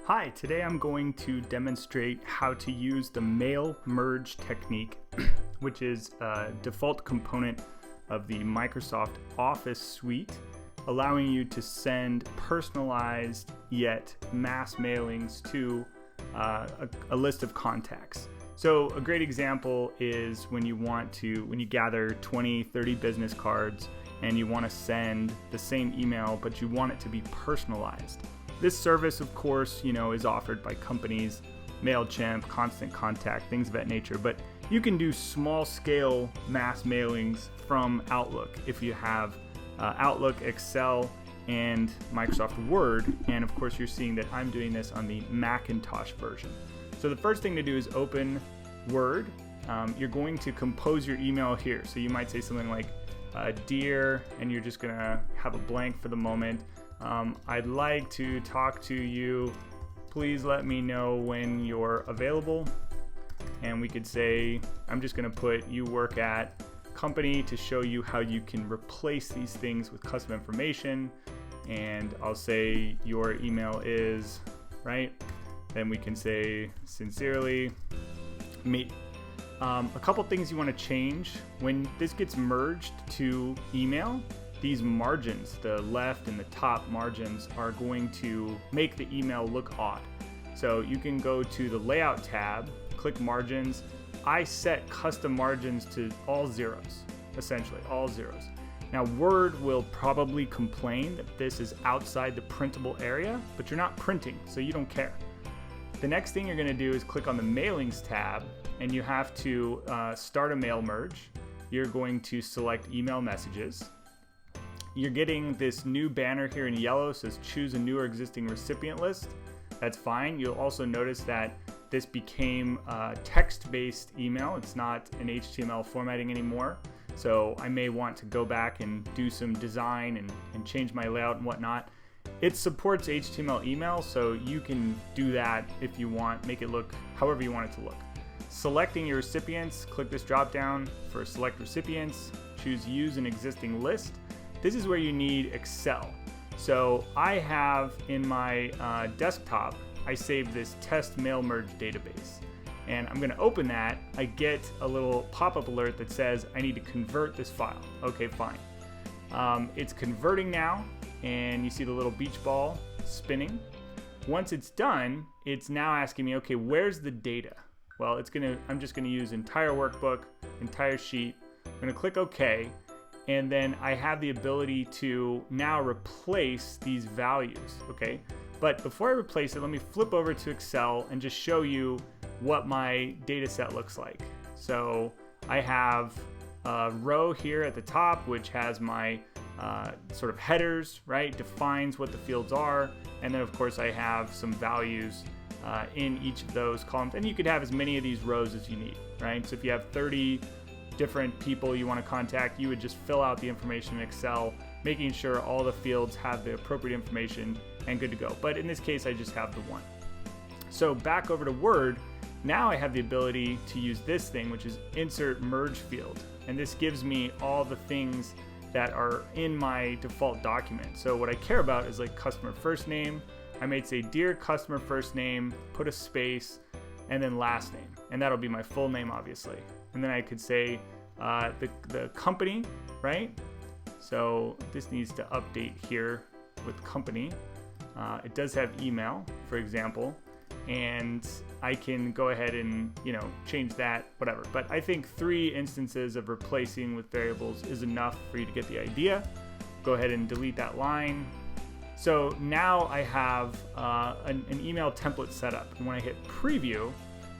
Hi, today I'm going to demonstrate how to use the mail merge technique, which is a default component of the Microsoft Office suite, allowing you to send personalized yet mass mailings to a list of contacts. So a great example is when you gather 20, 30 business cards and you want to send the same email, but you want it to be personalized. This service, of course, is offered by companies, MailChimp, Constant Contact, things of that nature, but you can do small scale mass mailings from Outlook if you have Outlook, Excel, and Microsoft Word. And of course, you're seeing that I'm doing this on the Macintosh version. So the first thing to do is open Word. You're going to compose your email here. So you might say something like, Dear, and you're just gonna have a blank for the moment. I'd like to talk to you. Please let me know when you're available. And we could say, I'm just going to put you work at company to show you how you can replace these things with custom information. And I'll say your email is, right? Then we can say sincerely, me. A couple things you want to change when this gets merged to email. These margins, the left and the top margins, are going to make the email look odd. So you can go to the Layout tab, click Margins. I set custom margins to all zeros, essentially all zeros. Now Word will probably complain that this is outside the printable area, but you're not printing, so you don't care. The next thing you're going to do is click on the Mailings tab, and you have to start a mail merge. You're going to select Email Messages. You're getting this new banner here in yellow, says choose a new or existing recipient list. That's fine. You'll also notice that this became a text-based email. It's not an HTML formatting anymore. So I may want to go back and do some design and change my layout and whatnot. It supports HTML email, so you can do that if you want, make it look however you want it to look. Selecting your recipients, click this drop down for select recipients, choose use an existing list. This is where you need Excel. So I have in my desktop, I saved this test mail merge database. And I'm gonna open that. I get a little pop-up alert that says I need to convert this file. Okay, fine. It's converting now, and you see the little beach ball spinning. Once it's done, it's now asking me, okay, where's the data? Well, I'm just gonna use entire workbook, entire sheet. I'm gonna click OK. And then I have the ability to now replace these values, okay? But before I replace it, let me flip over to Excel and just show you what my data set looks like. So I have a row here at the top, which has my sort of headers, right? Defines what the fields are. And then of course I have some values in each of those columns. And you could have as many of these rows as you need, right? So if you have 30 different people you want to contact, you would just fill out the information in Excel, making sure all the fields have the appropriate information and good to go. But in this case, I just have the one. So back over to Word, now I have the ability to use this thing, which is Insert Merge Field. And this gives me all the things that are in my default document. So what I care about is like customer first name. I might say, Dear customer first name, put a space, and then last name. And that'll be my full name, obviously. And then I could say the company, right? So this needs to update here with company. It does have email, for example, and I can go ahead and change that, whatever. But I think 3 instances of replacing with variables is enough for you to get the idea. Go ahead and delete that line. So now I have an email template set up. And when I hit preview,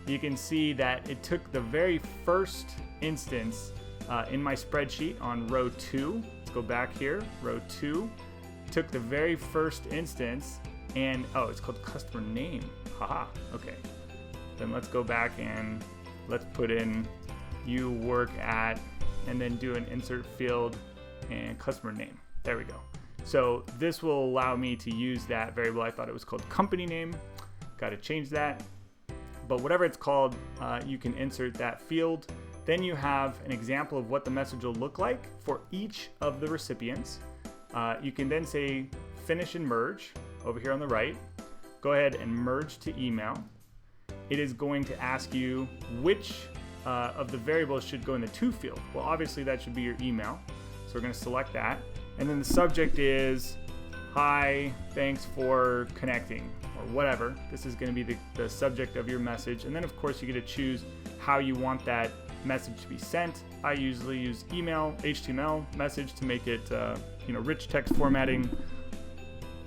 you can see that it took the very first instance in my spreadsheet on row 2. Let's go back here, row 2. Took the very first instance and, oh, it's called customer name. Haha, okay. Then let's go back and let's put in you work at, and then do an insert field and customer name. There we go. So this will allow me to use that variable. I thought it was called company name. Got to change that. But whatever it's called, you can insert that field. Then you have an example of what the message will look like for each of the recipients. You can then say finish and merge over here on the right. go ahead and merge to email. It is going to ask you which of the variables should go in the to field. Well, obviously that should be your email. So we're going to select that. And then the subject is, hi, thanks for connecting, or whatever. This is going to be the subject of your message. And then of course you get to choose how you want that message to be sent. I usually use email, HTML message to make it rich text formatting,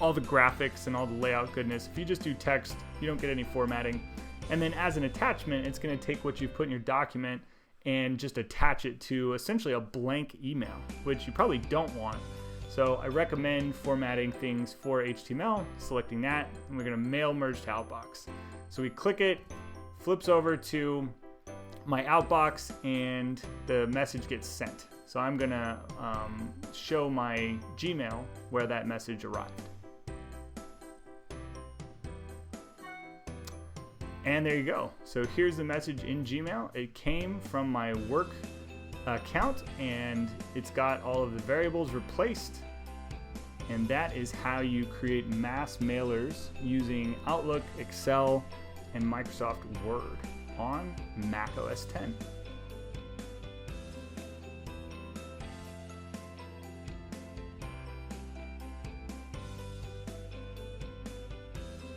all the graphics and all the layout goodness. If you just do text, you don't get any formatting. And then as an attachment, it's going to take what you've put in your document and just attach it to essentially a blank email, which you probably don't want. So I recommend formatting things for HTML, selecting that, and we're going to mail merge to outbox. So we click it, flips over to my outbox, and the message gets sent. So I'm going to show my Gmail where that message arrived. And there you go. So here's the message in Gmail. It came from my work account, and it's got all of the variables replaced. And that is how you create mass mailers using Outlook, Excel, and Microsoft Word on Mac OS X.